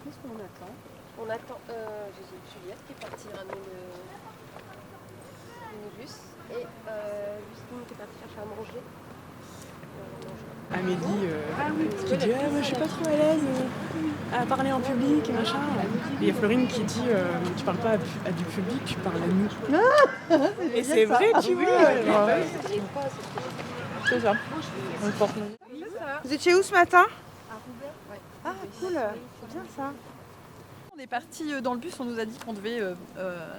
Qu'est-ce qu'on attend? On attend Juliette qui est partie ramener le bus et Justine qui est partie chercher à manger. Amélie qui dit moi je suis pas trop à l'aise à parler en public et machin. Et il y a Florine qui dit tu parles pas à du public, tu parles à nous. Et c'est vrai, tu vois. C'est ça. Vous étiez où ce matin? À Roubaix. Ouais. Ah cool, c'est bien ça. On est parti dans le bus, on nous a dit qu'on devait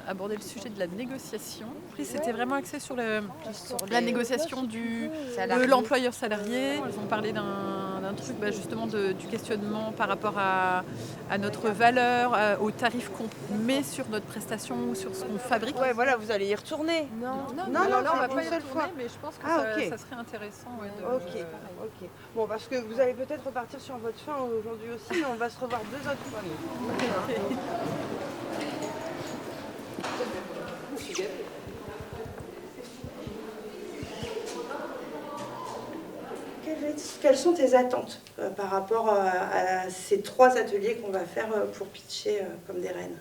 aborder le sujet de la négociation. Après, c'était vraiment axé sur la négociation de l'employeur salarié. Ils ont parlé d'un truc justement du questionnement par rapport à notre valeur, aux tarifs qu'on met sur notre prestation ou sur ce qu'on fabrique. Ouais, voilà, vous allez y retourner. Non, on on va pas y seule retourner, fois. mais je pense que ok. ça serait intéressant. Ok. Bon, parce que vous allez peut-être repartir sur votre fin aujourd'hui aussi, mais on va se revoir 2 autres fois. Quelles sont tes attentes par rapport à ces 3 ateliers qu'on va faire pour pitcher comme des reines?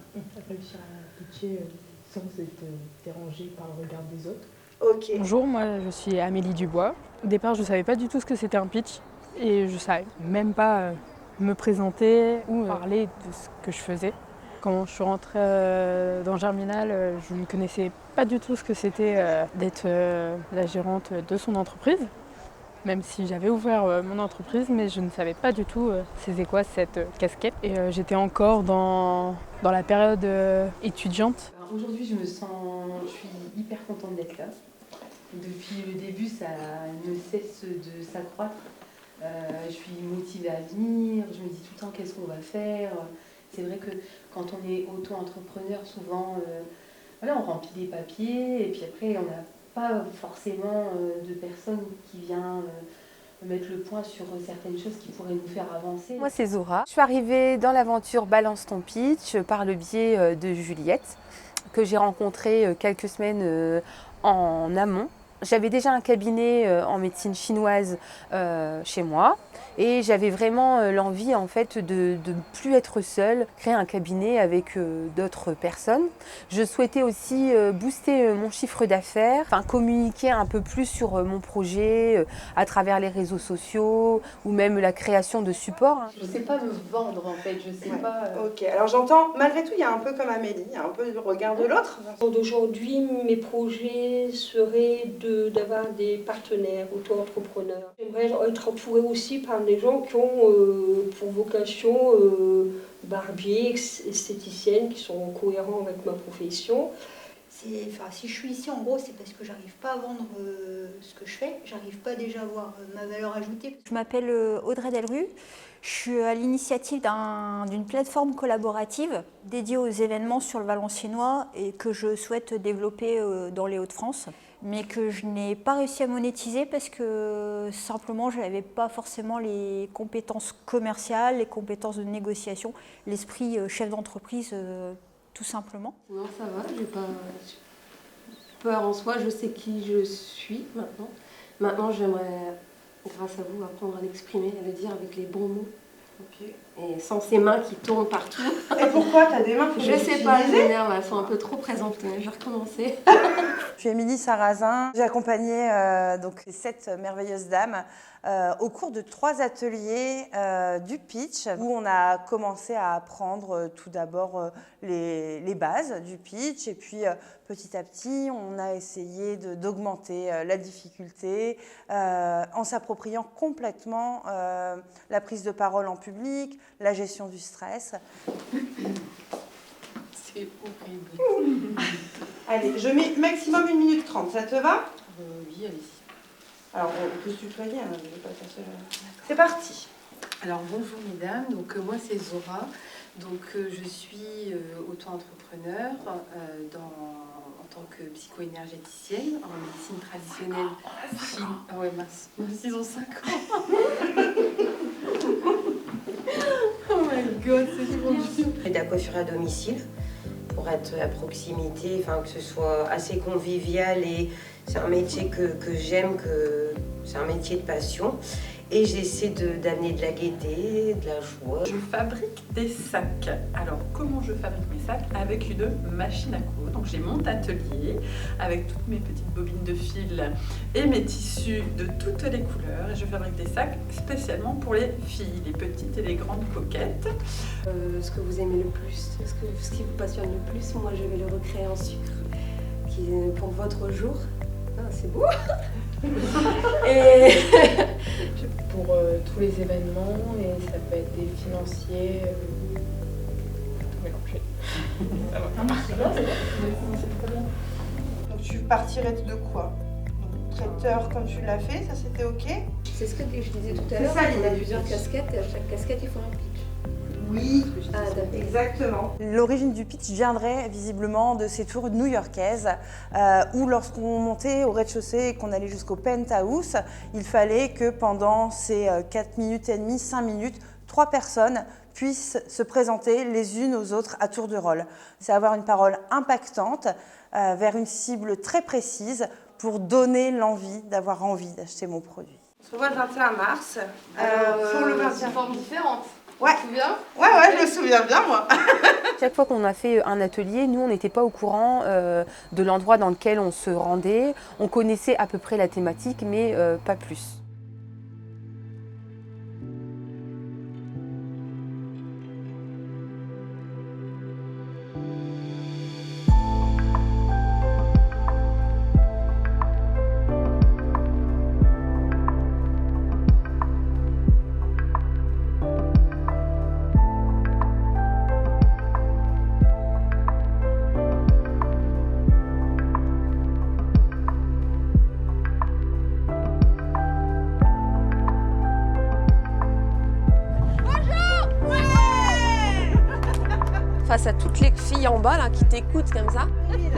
Réussir à pitcher sans être dérangé par le regard des autres. Ok. Bonjour, moi je suis Amélie Dubois. Au départ je savais pas du tout ce que c'était un pitch et je savais même pas me présenter ou parler de ce que je faisais. Quand je suis rentrée dans Germinal, je ne connaissais pas du tout ce que c'était d'être la gérante de son entreprise. Même si j'avais ouvert mon entreprise, mais je ne savais pas du tout c'était quoi cette casquette. Et j'étais encore dans la période étudiante. Aujourd'hui, je suis hyper contente d'être là. Depuis le début, ça ne cesse de s'accroître. Je suis motivée à venir, je me dis tout le temps qu'est-ce qu'on va faire. C'est vrai que quand on est auto-entrepreneur, souvent on remplit des papiers et puis après on n'a pas forcément de personne qui vient mettre le point sur certaines choses qui pourraient nous faire avancer. Moi c'est Zora. Je suis arrivée dans l'aventure Balance ton pitch par le biais de Juliette, que j'ai rencontrée quelques semaines en amont. J'avais déjà un cabinet en médecine chinoise chez moi et j'avais vraiment l'envie en fait de ne plus être seule, créer un cabinet avec d'autres personnes. Je souhaitais aussi booster mon chiffre d'affaires, communiquer un peu plus sur mon projet à travers les réseaux sociaux ou même la création de supports. Je ne sais pas me vendre en fait, je sais pas... Ok, alors j'entends, malgré tout, il y a un peu comme Amélie, il y a un peu le regard de l'autre. D'aujourd'hui, mes projets seraient d'avoir des partenaires auto-entrepreneurs. J'aimerais être entourée aussi par des gens qui ont pour vocation barbier, esthéticienne, qui sont cohérents avec ma profession. Si je suis ici, en gros, c'est parce que j'arrive pas à vendre ce que je fais. J'arrive pas déjà à voir ma valeur ajoutée. Je m'appelle Audrey Delru. Je suis à l'initiative d'une plateforme collaborative dédiée aux événements sur le Valenciennois et que je souhaite développer dans les Hauts-de-France, mais que je n'ai pas réussi à monétiser parce que simplement je n'avais pas forcément les compétences commerciales, les compétences de négociation, l'esprit chef d'entreprise tout simplement. Non, ça va, j'ai pas peur en soi, je sais qui je suis maintenant. Maintenant, j'aimerais, grâce à vous, apprendre à l'exprimer, à le dire avec les bons mots. Okay. Et sans ces mains qui tournent partout. Et pourquoi t'as des mains pour Je sais pas, les nerfs, elles sont un peu trop présentes. Je vais recommencer. Je suis Émilie Sarrazin. J'ai accompagné donc ces 7 merveilleuses dames au cours de 3 ateliers du pitch où on a commencé à apprendre tout d'abord les bases du pitch et puis petit à petit on a essayé d'augmenter la difficulté en s'appropriant complètement la prise de parole en public, la gestion du stress. C'est horrible. Allez, je mets maximum 1 minute 30, ça te va? Oui, allez-y. Alors, on peut se tutoyer, hein, je vais pas faire ça. C'est parti. Alors, bonjour mesdames, donc moi c'est Zora. Donc, je suis auto-entrepreneur en tant que psycho-énergéticienne en médecine traditionnelle. Ah ouais, mince, ils ont 5 ans. Oh my god, c'est trop dur. Et de la coiffure à domicile pour être à proximité, que ce soit assez convivial et c'est un métier que j'aime, que c'est un métier de passion. Et j'essaie d'amener de la gaieté, de la joie. Je fabrique des sacs. Alors comment je fabrique mes sacs? Avec une machine à coudre. Donc j'ai mon atelier avec toutes mes petites bobines de fil et mes tissus de toutes les couleurs. Et je fabrique des sacs spécialement pour les filles, les petites et les grandes coquettes. Ce que vous aimez le plus, ce qui vous passionne le plus, moi je vais le recréer en sucre. Qui est pour votre jour. Ah, c'est beau. Et Pour tous les événements, et ça peut être des financiers, tout mélangé. Donc tu partirais de quoi? Donc, traiteur comme tu l'as fait, ça c'était ok? c'est ce que je disais tout à C'est l'heure, ça, on a l'idée. plusieurs casquettes et à chaque casquette il faut un pitch. Oui, Ah, d'accord. exactement. L'origine du pitch viendrait visiblement de ces tours new-yorkaises où lorsqu'on montait au rez-de-chaussée et qu'on allait jusqu'au penthouse, il fallait que pendant ces 4 minutes et demie, 5 minutes, 3 personnes puissent se présenter les unes aux autres à tour de rôle. C'est avoir une parole impactante vers une cible très précise pour donner l'envie d'avoir envie d'acheter mon produit. On se revoit le 21 mars pour le 21. forme différente. Ouais. Tu te souviens? Ouais, je me souviens bien, moi. Chaque fois qu'on a fait un atelier, nous, on n'était pas au courant de l'endroit dans lequel on se rendait. On connaissait à peu près la thématique, mais pas plus. Face à toutes les filles en bas là qui t'écoutent comme ça. Allez,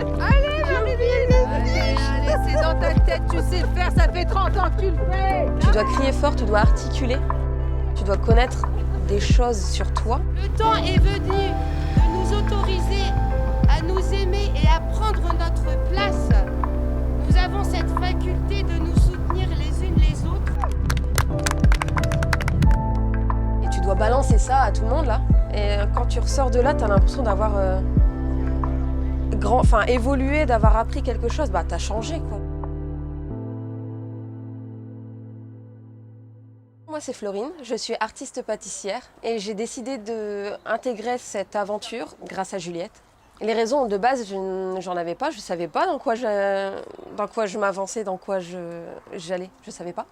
c'est dans ta tête, tu sais le faire, ça fait 30 ans que tu le fais. Tu dois crier fort, tu dois articuler, tu dois connaître des choses sur toi. Le temps est venu de nous autoriser à nous aimer et à prendre notre place. Nous avons cette faculté de nous soutenir les unes les autres. Et tu dois balancer ça à tout le monde là. Et quand tu ressors de là, tu as l'impression d'avoir évolué, d'avoir appris quelque chose. Bah, t'as changé quoi. Moi, c'est Florine, je suis artiste pâtissière et j'ai décidé d'intégrer cette aventure grâce à Juliette. Les raisons de base, j'en avais pas, je savais pas dans quoi je m'avançais, dans quoi j'allais, je savais pas.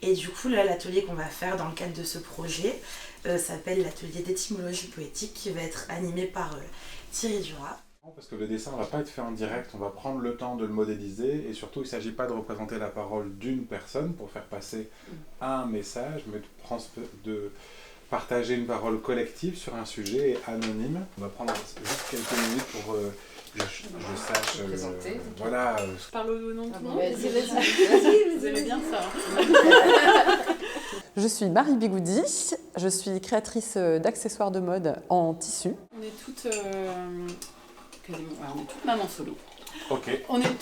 Et du coup, là, l'atelier qu'on va faire dans le cadre de ce projet s'appelle l'atelier d'étymologie poétique qui va être animé par Thierry Duras. Parce que le dessin ne va pas être fait en direct, on va prendre le temps de le modéliser et surtout il ne s'agit pas de représenter la parole d'une personne pour faire passer un message, mais de partager une parole collective sur un sujet anonyme. On va prendre juste quelques minutes pour que je sache... voilà. Je parle au nom de tout le monde. Vas-y, vous aimez bien ça. Je suis Marie Bigoudi, je suis créatrice d'accessoires de mode en tissu. On est toutes... on est toutes mamans solo. Ok. On est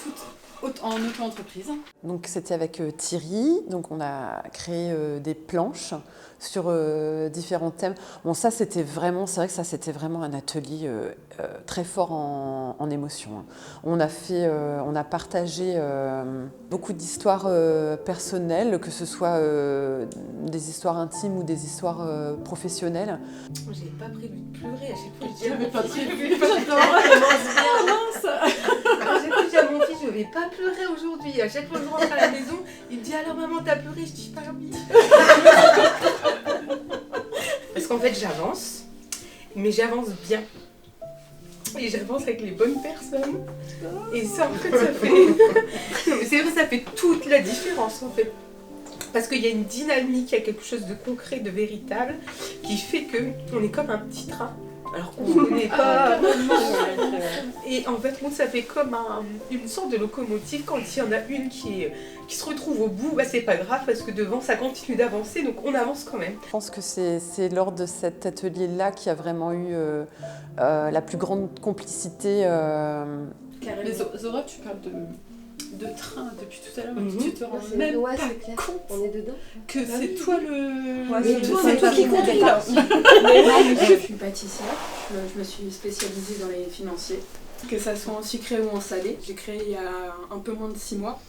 toutes en auto-entreprise. Donc c'était avec Thierry, donc on a créé des planches sur différents thèmes. Bon ça c'était vraiment, c'est vrai que ça c'était vraiment un atelier très fort en émotion. On a partagé beaucoup d'histoires personnelles, que ce soit des histoires intimes ou des histoires professionnelles. J'avais pas prévu de pleurer à chaque fois. J'avais pas prévu. Quand j'ai dit à mon fils, je vais pas pleurer aujourd'hui. À chaque fois que je rentre à la maison, il me dit alors maman t'as pleuré, je dis pas oui. Parce qu'en fait j'avance, mais j'avance bien. Et j'avance avec les bonnes personnes. Et ça en fait ça fait. C'est vrai, ça fait toute la différence en fait. Parce qu'il y a une dynamique, il y a quelque chose de concret, de véritable, qui fait qu'on est comme un petit train. Alors qu'on ne connaît pas. Et en fait, ça fait comme une sorte de locomotive. Quand il y en a une qui se retrouve au bout, bah, c'est pas grave parce que devant ça continue d'avancer, donc on avance quand même. Je pense que c'est lors de cet atelier-là qu'il y a vraiment eu la plus grande complicité. Mais Zora, tu parles de train depuis tout à l'heure, tu te rends même pas compte on est dedans. Que c'est toi le... c'est toi qui conduis là. Je suis pâtissière, je me suis spécialisée dans les financiers. Que ça soit en sucré ou en salé. J'ai créé il y a un peu moins de 6 mois.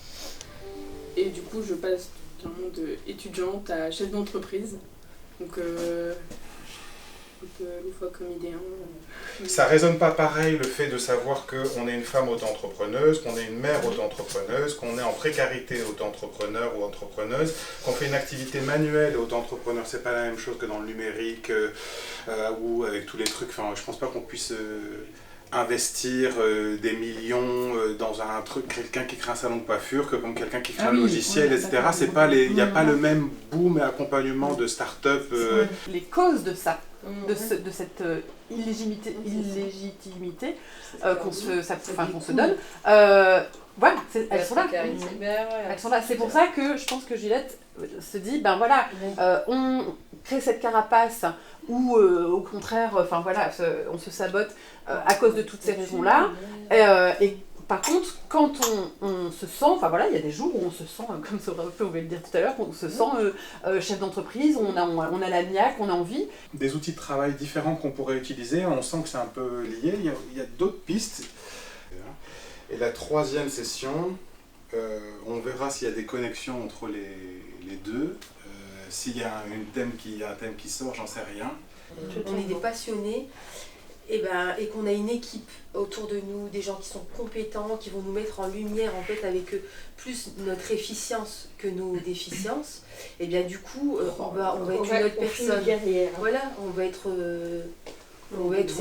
Et du coup, je passe d'un monde étudiante à chef d'entreprise. Donc, une fois comme idéal. Ça résonne pas pareil le fait de savoir qu'on est une femme auto-entrepreneuse, qu'on est une mère auto-entrepreneuse, qu'on est en précarité auto-entrepreneur ou entrepreneuse, qu'on fait une activité manuelle auto-entrepreneur. C'est pas la même chose que dans le numérique ou avec tous les trucs. Enfin, je pense pas qu'on puisse investir des millions dans un truc, quelqu'un qui crée un salon de coiffure, que comme quelqu'un qui crée un logiciel, etc. C'est pas il n'y a pas le même boom et accompagnement de start-up. Les causes de ça, de cette illégitimité qu'on se donne, voilà, elles sont là. Elles sont là. C'est pour ça que je pense que Juliette se dit, ben voilà, on crée cette carapace ou au contraire, on se sabote à cause de toutes ces raisons-là. Et par contre, quand on se sent, il y a des jours où on se sent, comme on pouvait le dire tout à l'heure, on se sent chef d'entreprise, on a la niaque, on a envie. Des outils de travail différents qu'on pourrait utiliser, on sent que c'est un peu lié, il y a d'autres pistes. Et la troisième session, on verra s'il y a des connexions entre les deux. S'il y a un thème qui sort, j'en sais rien. On est des passionnés et qu'on a une équipe autour de nous, des gens qui sont compétents, qui vont nous mettre en lumière en fait avec plus notre efficience que nos déficiences. Et bien du coup, on va être une autre personne. Voilà, on va être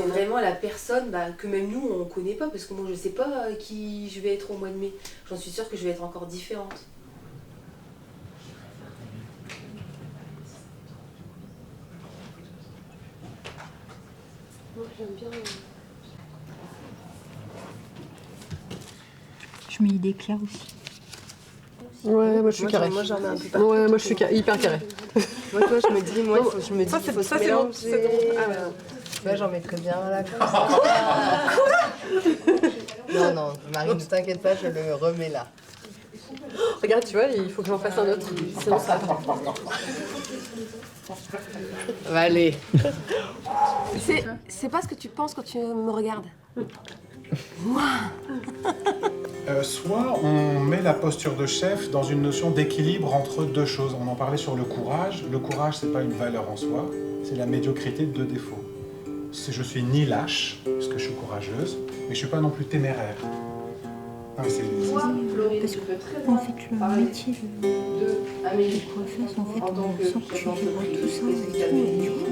vraiment la personne que même nous on connaît pas, parce que moi je sais pas qui je vais être au mois de mai. J'en suis sûre que je vais être encore différente. Moi j'aime bien. Je mets idée claire aussi. Ouais, moi je suis carré. Moi j'en ai un peu partout. Ouais, moi je suis hyper carré. Moi toi je me dis, il faut se mélanger. Tu vois, j'en mettrais bien là comme ça. Non, Marie, ne t'inquiète pas, je le remets là. Regarde, tu vois, il faut que j'en fasse un autre. Sinon ça Allez. C'est pas ce que tu penses quand tu me regardes. Soit on met la posture de chef dans une notion d'équilibre entre deux choses. On en parlait sur le courage. Le courage, c'est pas une valeur en soi, c'est la médiocrité de deux défauts. Je suis ni lâche, parce que je suis courageuse, mais je suis pas non plus téméraire. Non, mais c'est... Parce que, en fait, le métier de coiffeuse, en fait, on sent que tu vois tout ça et tout. Et du coup,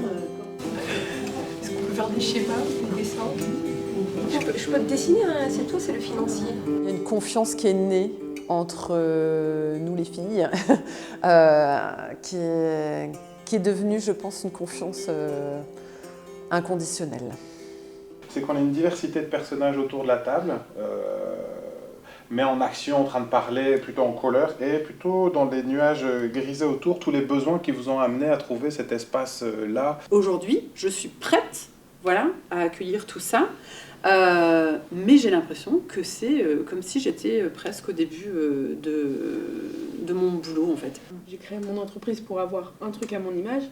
est-ce qu'on peut faire des schémas, des dessins? Je peux te dessiner, hein, c'est tout, c'est le financier. Il y a une confiance qui est née entre nous les filles, qui est devenue, je pense, une confiance inconditionnelle. C'est qu'on a une diversité de personnages autour de la table, mais en action, en train de parler, plutôt en couleur, et plutôt dans des nuages grisés autour, tous les besoins qui vous ont amené à trouver cet espace-là. Aujourd'hui, je suis prête, à accueillir tout ça, mais j'ai l'impression que c'est comme si j'étais presque au début de mon boulot, en fait. J'ai créé mon entreprise pour avoir un truc à mon image,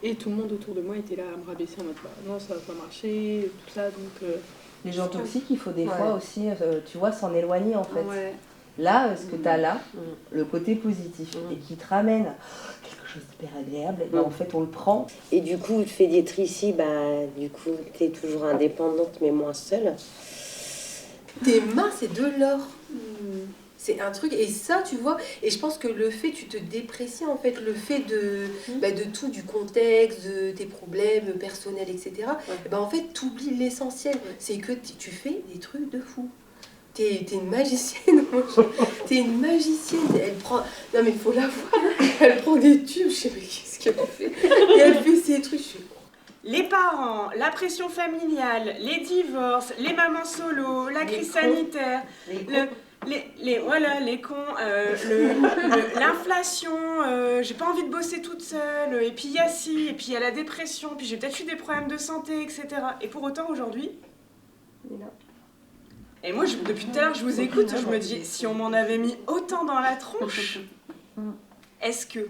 et tout le monde autour de moi était là à me rabaisser en mode non, ça va pas marcher, tout ça, donc... Les gens toxiques, il faut des fois aussi, tu vois, s'en éloigner en fait. Ouais. Là, ce que tu as là, le côté positif, et qui te ramène quelque chose d'hyper agréable, et en fait on le prend. Et du coup, le fait d'être ici, du coup, t'es toujours indépendante, mais moins seule. Tes mains, c'est de l'or. C'est un truc, et ça, tu vois, et je pense que le fait, tu te déprécies, en fait, le fait de tout, du contexte, de tes problèmes personnels, etc., en fait, tu oublies l'essentiel. C'est que tu fais des trucs de fou. T'es une magicienne. T'es une magicienne. Elle prend... Non, mais il faut la voir. Elle prend des tubes, je sais pas qu'est-ce qu'elle fait. Et elle fait ces trucs. Les parents, la pression familiale, les divorces, les mamans solo, la crise sanitaire, les cons, l'inflation, j'ai pas envie de bosser toute seule, et puis il y a ci, et puis il y a la dépression, puis j'ai peut-être eu des problèmes de santé, etc. Et pour autant aujourd'hui, Et moi, depuis tout à l'heure, je vous écoute, je me dis, si on m'en avait mis autant dans la tronche, est-ce que...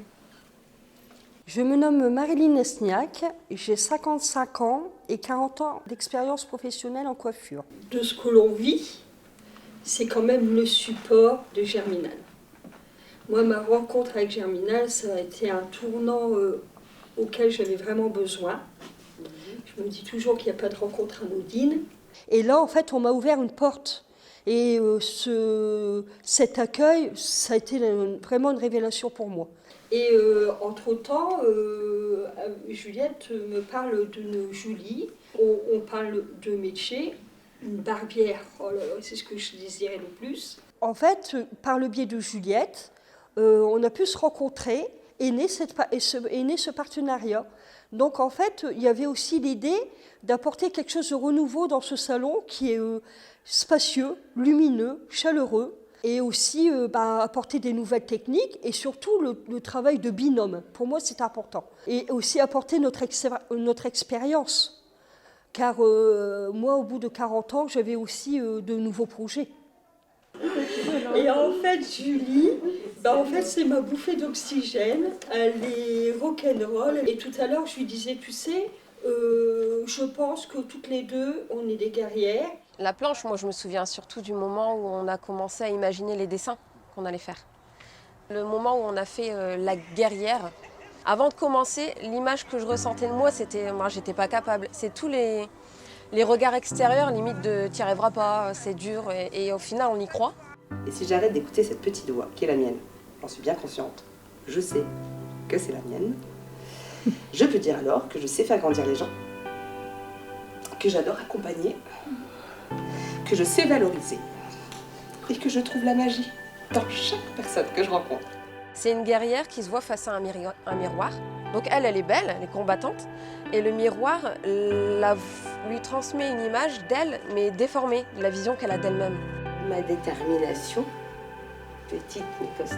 Je me nomme Marilyn Esniak, j'ai 55 ans et 40 ans d'expérience professionnelle en coiffure. De ce que l'on vit, c'est quand même le support de Germinal. Moi, ma rencontre avec Germinal, ça a été un tournant auquel j'avais vraiment besoin. Je me dis toujours qu'il n'y a pas de rencontre anodine. Et là, en fait, on m'a ouvert une porte. Et cet accueil, ça a été vraiment une révélation pour moi. Et entre-temps, Juliette me parle de Julie, on parle de métier, une barbière, oh là là, c'est ce que je désirais le plus. En fait, par le biais de Juliette, on a pu se rencontrer et naît ce partenariat. Donc en fait, il y avait aussi l'idée d'apporter quelque chose de renouveau dans ce salon qui est spacieux, lumineux, chaleureux, et aussi apporter des nouvelles techniques et surtout le travail de binôme. Pour moi, c'est important. Et aussi apporter notre expérience. Car moi, au bout de 40 ans, j'avais aussi de nouveaux projets. Et en fait, Julie, c'est ma bouffée d'oxygène. Elle est rock'n'roll. Et tout à l'heure, je lui disais, tu sais, je pense que toutes les deux, on est des guerrières. La planche, moi je me souviens surtout du moment où on a commencé à imaginer les dessins qu'on allait faire. Le moment où on a fait la guerrière. Avant de commencer, l'image que je ressentais de moi, moi j'étais pas capable. C'est tous les regards extérieurs, limite de t'y arriveras pas, c'est dur, et au final on y croit. Et si j'arrête d'écouter cette petite voix, qui est la mienne, j'en suis bien consciente, je sais que c'est la mienne, je peux dire alors que je sais faire grandir les gens, que j'adore accompagner, que je sais valoriser et que je trouve la magie dans chaque personne que je rencontre. C'est une guerrière qui se voit face à un miroir. Donc elle est belle, elle est combattante. Et le miroir lui transmet une image d'elle, mais déformée, de la vision qu'elle a d'elle-même. Ma détermination, petite mais costaud.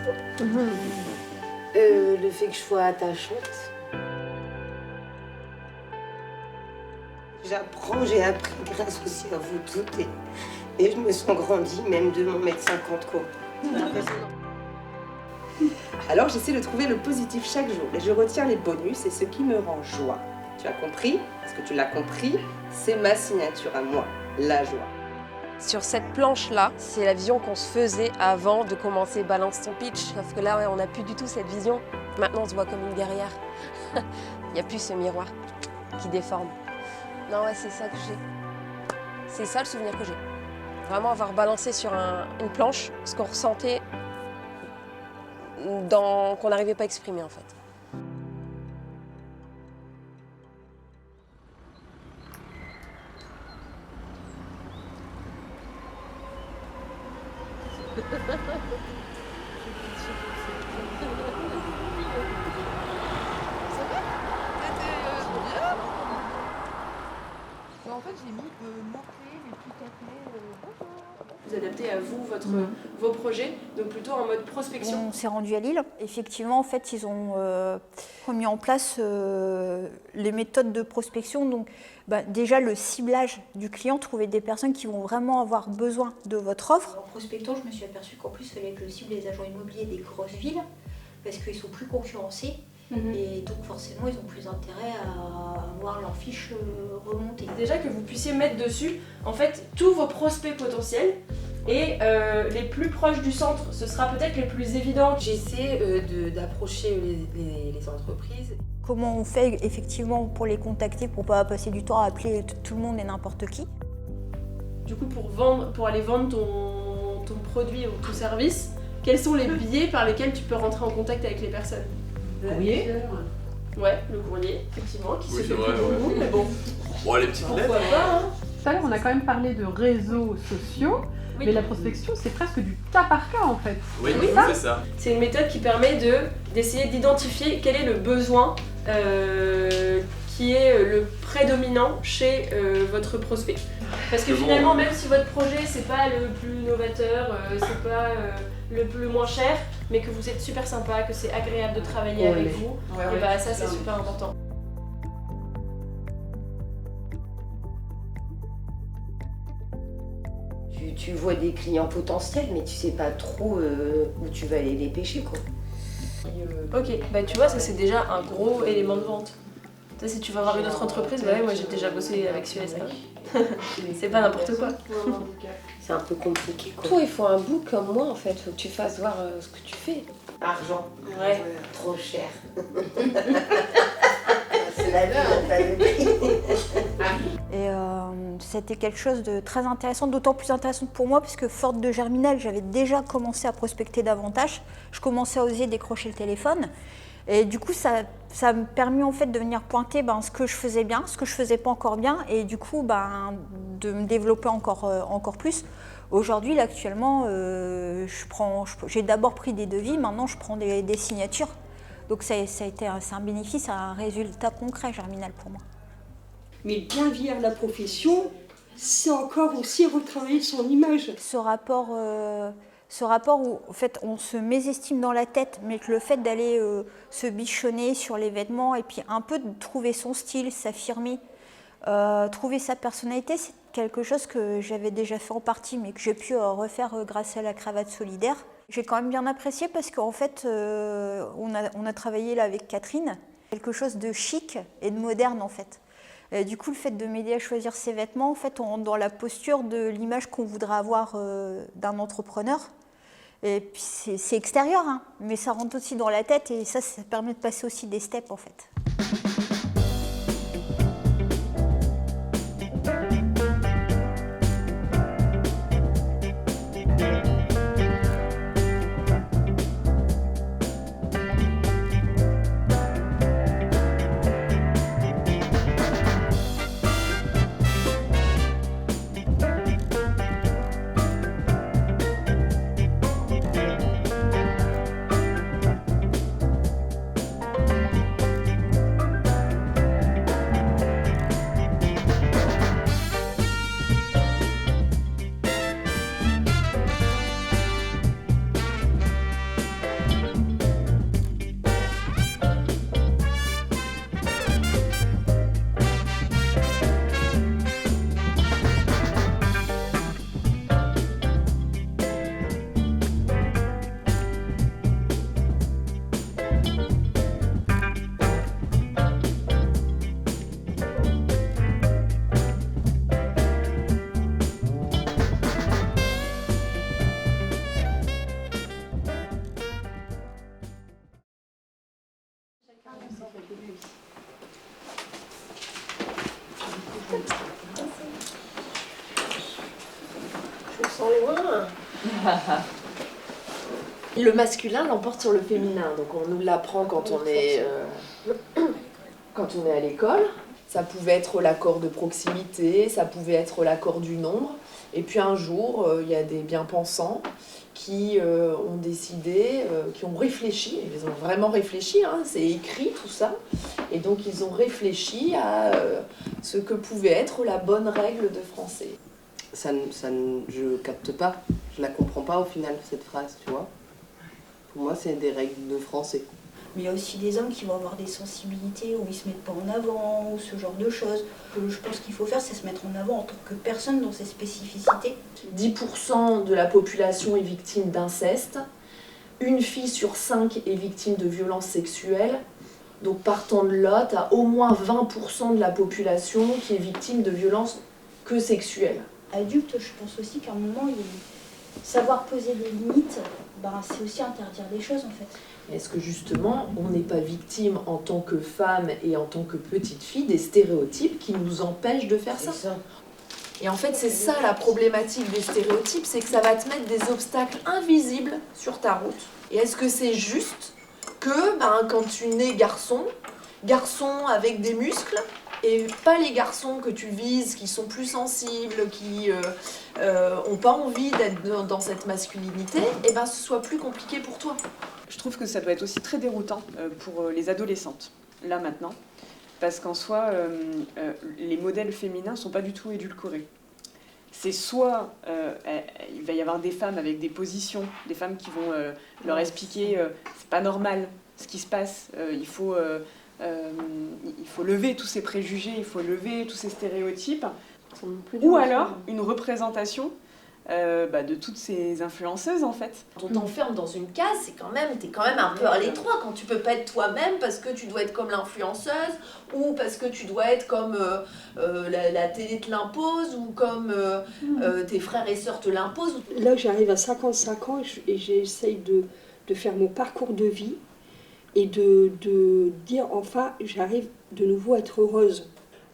Le fait que je sois attachante. J'ai appris grâce aussi à vous toutes et je me sens grandie même de mon 1m50 quoi. Alors j'essaie de trouver le positif chaque jour et je retiens les bonus et ce qui me rend joie. Tu as compris? Est-ce que tu l'as compris? C'est ma signature à moi, la joie. Sur cette planche-là, c'est la vision qu'on se faisait avant de commencer Balance ton pitch. Sauf que là, on n'a plus du tout cette vision. Maintenant, on se voit comme une guerrière. Il n'y a plus ce miroir qui déforme. Non, ouais, c'est ça que j'ai. C'est ça le souvenir que j'ai. Vraiment avoir balancé sur une planche ce qu'on ressentait, qu'on n'arrivait pas à exprimer en fait. En fait, j'ai mis mots-clés, les petits cafés. Vous adaptez à vous, vos projets, donc plutôt en mode prospection. On s'est rendu à Lille. Effectivement, en fait, ils ont mis en place les méthodes de prospection. Donc, déjà, le ciblage du client, trouver des personnes qui vont vraiment avoir besoin de votre offre. En prospectant, je me suis aperçue qu'en plus, il fallait que je cible les agents immobiliers des grosses villes parce qu'ils sont plus concurrencés. Et donc forcément, ils ont plus intérêt à voir leurs fiches remonter. Déjà que vous puissiez mettre dessus, en fait, tous vos prospects potentiels et les plus proches du centre, ce sera peut-être les plus évidents. J'essaie d'approcher les entreprises. Comment on fait effectivement pour les contacter, pour ne pas passer du temps à appeler tout le monde et n'importe qui. Du coup, pour aller vendre ton produit ou ton service, quels sont les biais par lesquels tu peux rentrer en contact avec les personnes? Le courrier. Ouais, le courrier, effectivement, qui se fait vrai, plus beaucoup, mais bon. Bon, les petites lettres. Pourquoi pas, hein. Tout à l'heure, on a quand même parlé de réseaux sociaux, Oui. mais la prospection, c'est presque du cas par cas en fait. Oui, c'est ça. C'est une méthode qui permet d'essayer d'identifier quel est le besoin qui est le prédominant chez votre prospect. Parce que finalement, même si votre projet c'est pas le plus novateur, c'est pas le moins cher, mais que vous êtes super sympa, que c'est agréable de travailler avec vous, et bah ça c'est super important. Je tu vois des clients potentiels, mais tu sais pas trop où tu vas aller les pêcher, quoi. Ok, bah tu vois, ça c'est déjà un gros élément de vente. Ça, si tu vas voir une autre entreprise, bah ouais, moi j'ai déjà bossé avec Suez. C'est pas n'importe quoi. C'est un peu compliqué, quoi. Toi, il faut un bout comme moi, en fait. Faut que tu fasses voir ce que tu fais. Argent. Ouais. Trop cher. C'est la vie, on t'a le prix. Et c'était quelque chose de très intéressant, d'autant plus intéressant pour moi parce que forte de Germinal, j'avais déjà commencé à prospecter davantage. Je commençais à oser décrocher le téléphone. Et du coup, ça m'a permis en fait de venir pointer ce que je faisais bien, ce que je faisais pas encore bien, et du coup de me développer encore plus. Aujourd'hui, là, actuellement, j'ai d'abord pris des devis, maintenant je prends des signatures. Donc c'est un bénéfice, un résultat concret Germinal pour moi. Mais bien vieillir la profession, c'est encore aussi retravailler son image. Ce rapport où en fait, on se mésestime dans la tête, mais que le fait d'aller se bichonner sur les vêtements et puis un peu de trouver son style, s'affirmer, trouver sa personnalité, c'est quelque chose que j'avais déjà fait en partie, mais que j'ai pu refaire grâce à la cravate solidaire. J'ai quand même bien apprécié parce qu'en fait, on a travaillé là avec Catherine, quelque chose de chic et de moderne en fait. Et du coup, le fait de m'aider à choisir ses vêtements, en fait, on rentre dans la posture de l'image qu'on voudrait avoir d'un entrepreneur. Et puis c'est extérieur, hein, mais ça rentre aussi dans la tête et ça permet de passer aussi des steps en fait. Je me sens loin. Le masculin l'emporte sur le féminin, donc on nous l'apprend quand on est à l'école. Ça pouvait être l'accord de proximité, ça pouvait être l'accord du nombre. Et puis un jour, il y a des bien-pensants qui ont décidé, qui ont réfléchi, ils ont vraiment réfléchi, hein, c'est écrit tout ça, et donc ils ont réfléchi à ce que pouvait être la bonne règle de français. Je capte pas, je la comprends pas au final cette phrase, tu vois. Pour moi, c'est des règles de français. Mais il y a aussi des hommes qui vont avoir des sensibilités où ils se mettent pas en avant, ou ce genre de choses. Ce que je pense qu'il faut faire, c'est se mettre en avant en tant que personne dans ses spécificités. 10% de la population est victime d'inceste. Une fille sur 5 est victime de violences sexuelles. Donc partant de là, tu as au moins 20% de la population qui est victime de violences que sexuelles. Adulte, je pense aussi qu'à un moment, savoir poser des limites, c'est aussi interdire des choses en fait. Est-ce que justement, on n'est pas victime en tant que femme et en tant que petite fille des stéréotypes qui nous empêchent de faire ça? Et en fait, c'est ça la problématique des stéréotypes, c'est que ça va te mettre des obstacles invisibles sur ta route. Et est-ce que c'est juste que quand tu nais garçon avec des muscles, et pas les garçons que tu vises, qui sont plus sensibles, qui n'ont pas envie d'être dans cette masculinité, et ce soit plus compliqué pour toi. Je trouve que ça doit être aussi très déroutant pour les adolescentes, là maintenant, parce qu'en soi, les modèles féminins ne sont pas du tout édulcorés. C'est soit il va y avoir des femmes avec des positions, des femmes qui vont leur expliquer c'est pas normal ce qui se passe, il faut lever tous ces préjugés, il faut lever tous ces stéréotypes, ou alors une représentation de toutes ces influenceuses en fait. Quand on t'enferme dans une case, t'es quand même un peu à l'étroit quand tu peux pas être toi-même parce que tu dois être comme l'influenceuse ou parce que tu dois être comme la télé te l'impose ou comme tes frères et sœurs te l'imposent. Là, j'arrive à 55 ans et j'essaye de faire mon parcours de vie et de dire enfin, j'arrive de nouveau à être heureuse.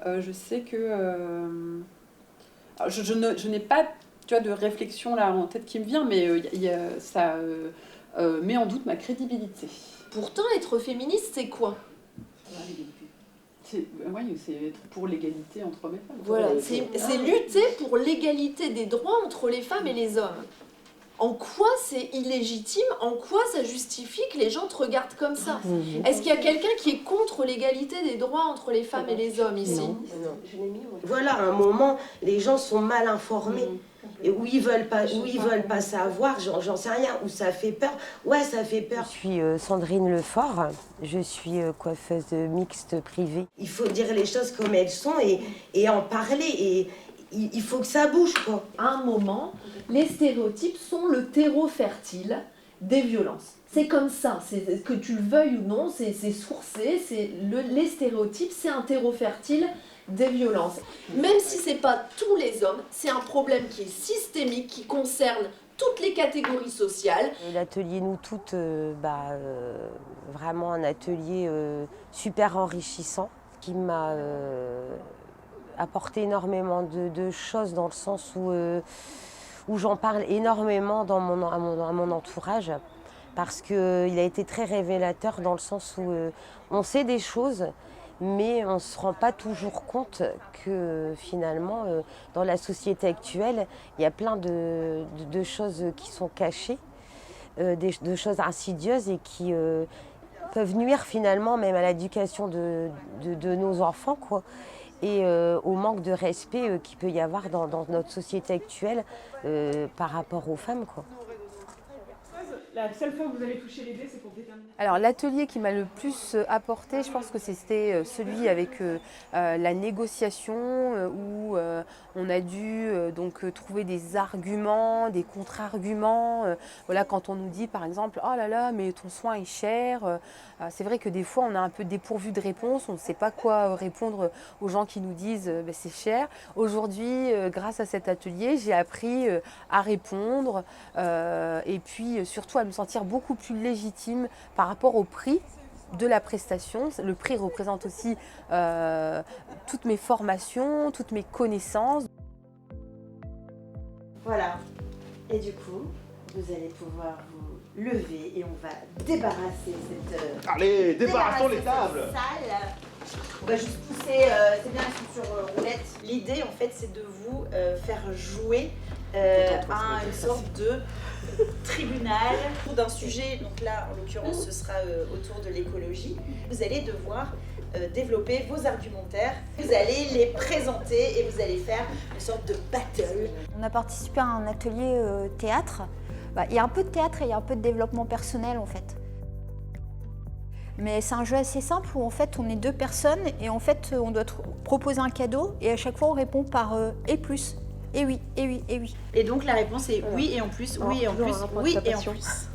Je sais que... je n'ai pas de réflexion là en tête qui me vient, mais ça met en doute ma crédibilité. Pourtant, être féministe, c'est quoi? C'est être pour l'égalité entre hommes et femmes. Voilà, c'est lutter pour l'égalité des droits entre les femmes et les hommes. En quoi c'est illégitime? En quoi ça justifie que les gens te regardent comme ça? Est-ce qu'il y a quelqu'un qui est contre l'égalité des droits entre les femmes et les hommes ici? Non. Voilà, à un moment, les gens sont mal informés. Et où ils veulent pas savoir, j'en sais rien, où ça fait peur. Ouais, ça fait peur. Je suis Sandrine Lefort, je suis coiffeuse mixte privée. Il faut dire les choses comme elles sont et en parler. Et il faut que ça bouge, quoi. À un moment, les stéréotypes sont le terreau fertile des violences. C'est comme ça, que tu le veuilles ou non, c'est sourcé, les stéréotypes, c'est un terreau fertile des violences. Même si c'est pas tous les hommes, c'est un problème qui est systémique, qui concerne toutes les catégories sociales. L'atelier Nous Toutes, vraiment un atelier super enrichissant qui m'a apporté énormément de choses dans le sens où j'en parle énormément à mon entourage parce qu'il a été très révélateur dans le sens où on sait des choses mais on ne se rend pas toujours compte que finalement, dans la société actuelle, il y a plein de choses qui sont cachées, de choses insidieuses et qui peuvent nuire finalement même à l'éducation de nos enfants, quoi, et au manque de respect qu'il peut y avoir dans notre société actuelle par rapport aux femmes, quoi. La seule fois que vous allez toucher les dés, c'est pour déterminer. Alors l'atelier qui m'a le plus apporté, je pense que c'était celui avec la négociation où on a dû donc trouver des arguments, des contre-arguments. Voilà, quand on nous dit par exemple « Oh là là, mais ton soin est cher », c'est vrai que des fois on est un peu dépourvu de réponse, on ne sait pas quoi répondre aux gens qui nous disent « c'est cher ». Aujourd'hui, grâce à cet atelier, j'ai appris à répondre et puis surtout à me sentir beaucoup plus légitime par rapport au prix de la prestation. Le prix représente aussi toutes mes formations, toutes mes connaissances. Voilà. Et du coup, vous allez pouvoir vous lever et on va débarrasser cette... Allez, débarrassons les tables. Salle. On va juste pousser, c'est bien, elles sont sur roulette. L'idée, en fait, c'est de vous faire jouer à une sorte de tribunal d'un sujet. Donc là, en l'occurrence, ce sera autour de l'écologie. Vous allez devoir développer vos argumentaires, vous allez les présenter et vous allez faire une sorte de battle. On a participé à un atelier théâtre. Il y a un peu de théâtre et il y a un peu de développement personnel en fait. Mais c'est un jeu assez simple où en fait on est deux personnes et en fait on doit proposer un cadeau et à chaque fois on répond par et plus, et oui, et oui, et oui. Et donc la réponse est oui et en plus, oui et en plus, oui et en plus.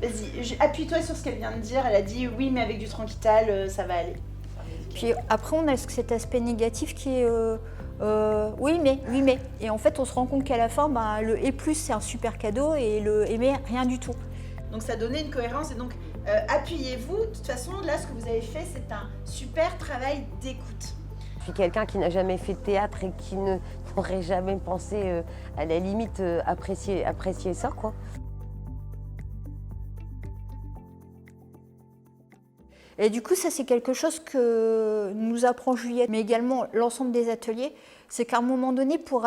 Vas-y, appuie-toi sur ce qu'elle vient de dire, elle a dit oui mais avec du tranquital ça va aller. Puis après on a cet aspect négatif qui est oui mais. Et en fait on se rend compte qu'à la fin le et plus c'est un super cadeau et le et mais rien du tout. Donc ça donnait une cohérence et donc appuyez-vous. De toute façon, là, ce que vous avez fait, c'est un super travail d'écoute. Je suis quelqu'un qui n'a jamais fait de théâtre et qui n'aurait jamais pensé, à la limite, apprécier ça, quoi. Et du coup, ça, c'est quelque chose que nous apprend Juliette, mais également l'ensemble des ateliers. C'est qu'à un moment donné, pour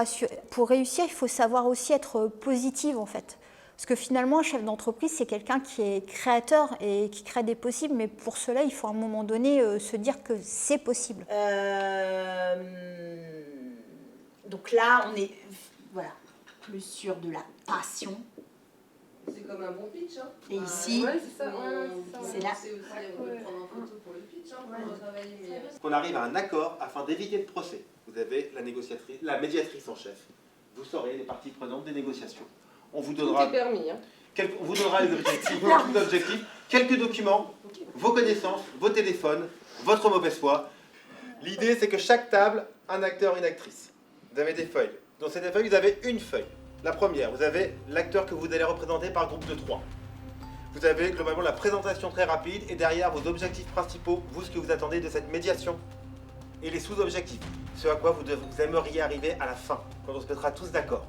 réussir, il faut savoir aussi être positive, en fait. Parce que finalement, un chef d'entreprise, c'est quelqu'un qui est créateur et qui crée des possibles, mais pour cela, il faut à un moment donné se dire que c'est possible. Donc là, on est plus sur de la passion. C'est comme un bon pitch, hein. Et ici, c'est là. On peut prendre en photo pour le pitch, hein, pour travailler. Qu'on arrive à un accord afin d'éviter le procès. Vous avez la médiatrice en chef vous serez les parties prenantes des négociations. On vous Tout donnera, est permis. Hein. on vous donnera les objectifs, quelques documents, vos connaissances, vos téléphones, votre mauvaise foi. L'idée, c'est que chaque table, un acteur, une actrice. Vous avez des feuilles. Dans ces feuilles, vous avez une feuille. La première, vous avez l'acteur que vous allez représenter par groupe de 3. Vous avez globalement la présentation très rapide et derrière vos objectifs principaux, vous, ce que vous attendez de cette médiation. Et les sous-objectifs, ce à quoi vous aimeriez arriver à la fin, quand on se mettra tous d'accord.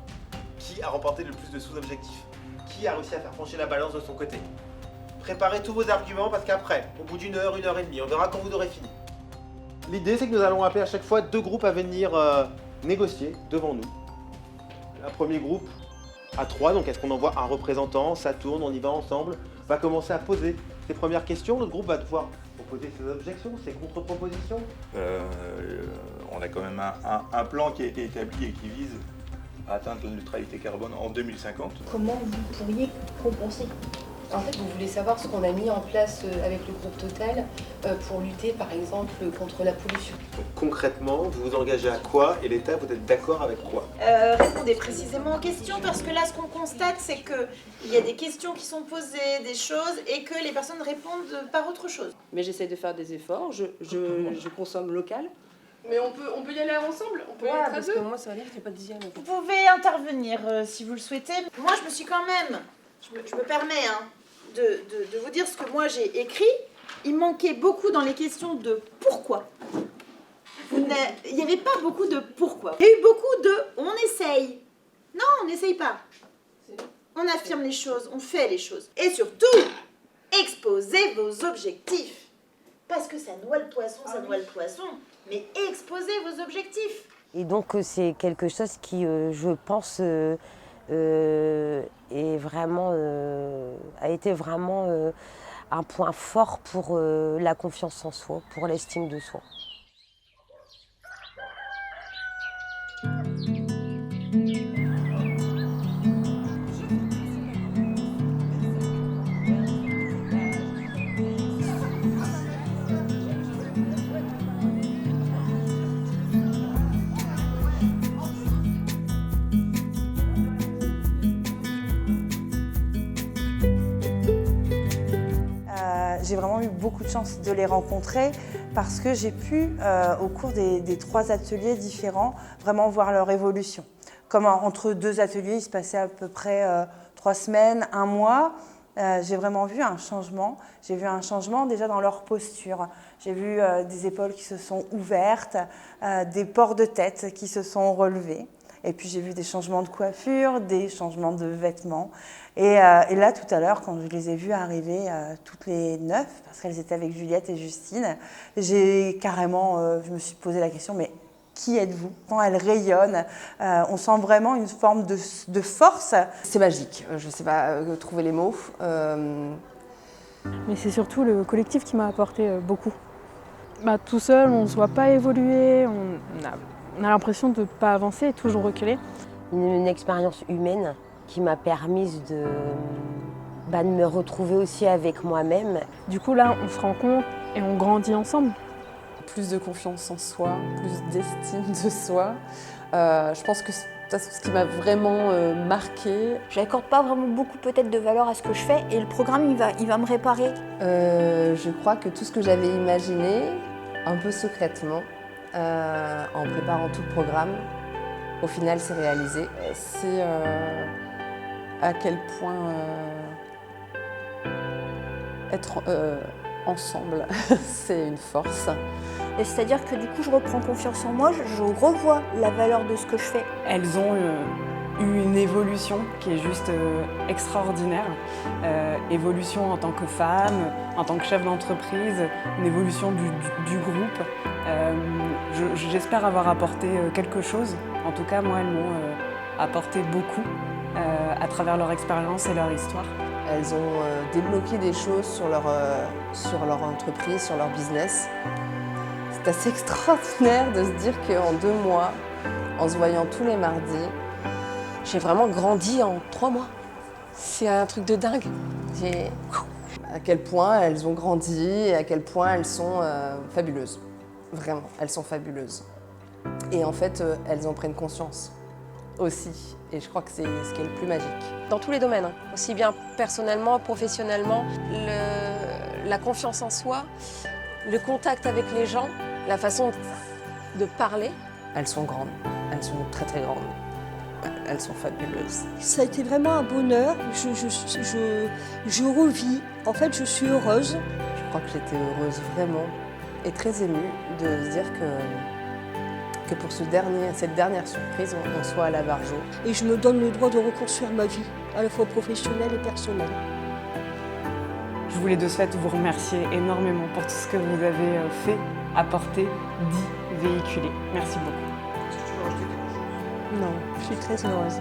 Qui a remporté le plus de sous-objectifs? Qui a réussi à faire pencher la balance de son côté? Préparez tous vos arguments parce qu'après, au bout d'une heure et demie, on verra quand vous aurez fini. L'idée, c'est que nous allons appeler à chaque fois 2 groupes à venir négocier devant nous. Un premier groupe à 3, donc est-ce qu'on envoie un représentant, ça tourne, on y va ensemble, va commencer à poser ses premières questions. L'autre groupe va devoir proposer ses objections, ses contre-propositions. On a quand même un plan qui a été établi et qui vise à atteindre la neutralité carbone en 2050. Comment vous pourriez compenser? En fait, vous voulez savoir ce qu'on a mis en place avec le groupe Total pour lutter, par exemple, contre la pollution. Donc concrètement, vous vous engagez à quoi et l'État, vous êtes d'accord avec quoi? Répondez précisément aux questions, parce que là, ce qu'on constate, c'est qu'il y a des questions qui sont posées, des choses, et que les personnes répondent par autre chose. Mais j'essaie de faire des efforts, je consomme local. Mais on peut y aller ensemble, on peut y être à parce deux. que moi, ça va dire qu'il n'y a pas de dixième. Vous pouvez intervenir si vous le souhaitez. Moi, je me suis quand même, je me permets de vous dire ce que moi j'ai écrit. Il manquait beaucoup dans les questions de pourquoi. Il n'y avait pas beaucoup de pourquoi. Il y a eu beaucoup de on essaye. Non, on n'essaye pas. On affirme les choses, on fait les choses. Et surtout, exposez vos objectifs. Parce que ça noie le poisson, mais exposez vos objectifs. Et donc c'est quelque chose qui, je pense, est vraiment, a été vraiment un point fort pour la confiance en soi, pour l'estime de soi. J'ai vraiment eu beaucoup de chance de les rencontrer parce que j'ai pu, au cours des 3 ateliers différents, vraiment voir leur évolution. Comme entre 2 ateliers, il se passait à peu près 3 semaines, 1 mois. J'ai vraiment vu un changement. J'ai vu un changement déjà dans leur posture. J'ai vu des épaules qui se sont ouvertes, des pores de tête qui se sont relevés. Et puis j'ai vu des changements de coiffure, des changements de vêtements. Et là, tout à l'heure, quand je les ai vues arriver toutes les 9, parce qu'elles étaient avec Juliette et Justine, j'ai carrément, je me suis posé la question, mais qui êtes-vous? Quand elles rayonnent, on sent vraiment une forme de force. C'est magique, je ne sais pas trouver les mots. Mais c'est surtout le collectif qui m'a apporté beaucoup. Tout seul, on ne se voit pas évoluer, on a l'impression de ne pas avancer et toujours reculer. Une expérience humaine qui m'a permise de me retrouver aussi avec moi-même. Du coup, là, on se rencontre et on grandit ensemble. Plus de confiance en soi, plus d'estime de soi. Je pense que c'est ce qui m'a vraiment marquée. Je n'accorde pas vraiment beaucoup peut-être de valeur à ce que je fais et le programme, il va me réparer. Je crois que tout ce que j'avais imaginé, un peu secrètement, en préparant tout le programme, au final, c'est réalisé. C'est à quel point être ensemble, c'est une force. Et c'est-à-dire que du coup, je reprends confiance en moi, je revois la valeur de ce que je fais. Elles ont eu une évolution qui est juste extraordinaire. Évolution en tant que femme, en tant que chef d'entreprise, une évolution du groupe. J'espère avoir apporté quelque chose. En tout cas, moi, elles m'ont apporté beaucoup à travers leur expérience et leur histoire. Elles ont débloqué des choses sur leur entreprise, sur leur business. C'est assez extraordinaire de se dire qu'en 2 mois, en se voyant tous les mardis, j'ai vraiment grandi en 3 mois. C'est un truc de dingue. À quel point elles ont grandi et à quel point elles sont fabuleuses. Vraiment, elles sont fabuleuses. Et en fait, elles en prennent conscience. aussi. Et je crois que c'est ce qui est le plus magique. Dans tous les domaines, aussi bien personnellement, professionnellement, la confiance en soi, le contact avec les gens, la façon de parler. Elles sont grandes, elles sont très très grandes. Elles sont fabuleuses. Ça a été vraiment un bonheur. Je revis. En fait, je suis heureuse. Je crois que j'étais heureuse vraiment et très émue de se dire que pour cette dernière surprise, on soit à la Barjo. Et je me donne le droit de reconstruire ma vie, à la fois professionnelle et personnelle. Je voulais de ce fait vous remercier énormément pour tout ce que vous avez fait, apporté, dit, véhiculé. Merci beaucoup. Non, je suis très heureuse.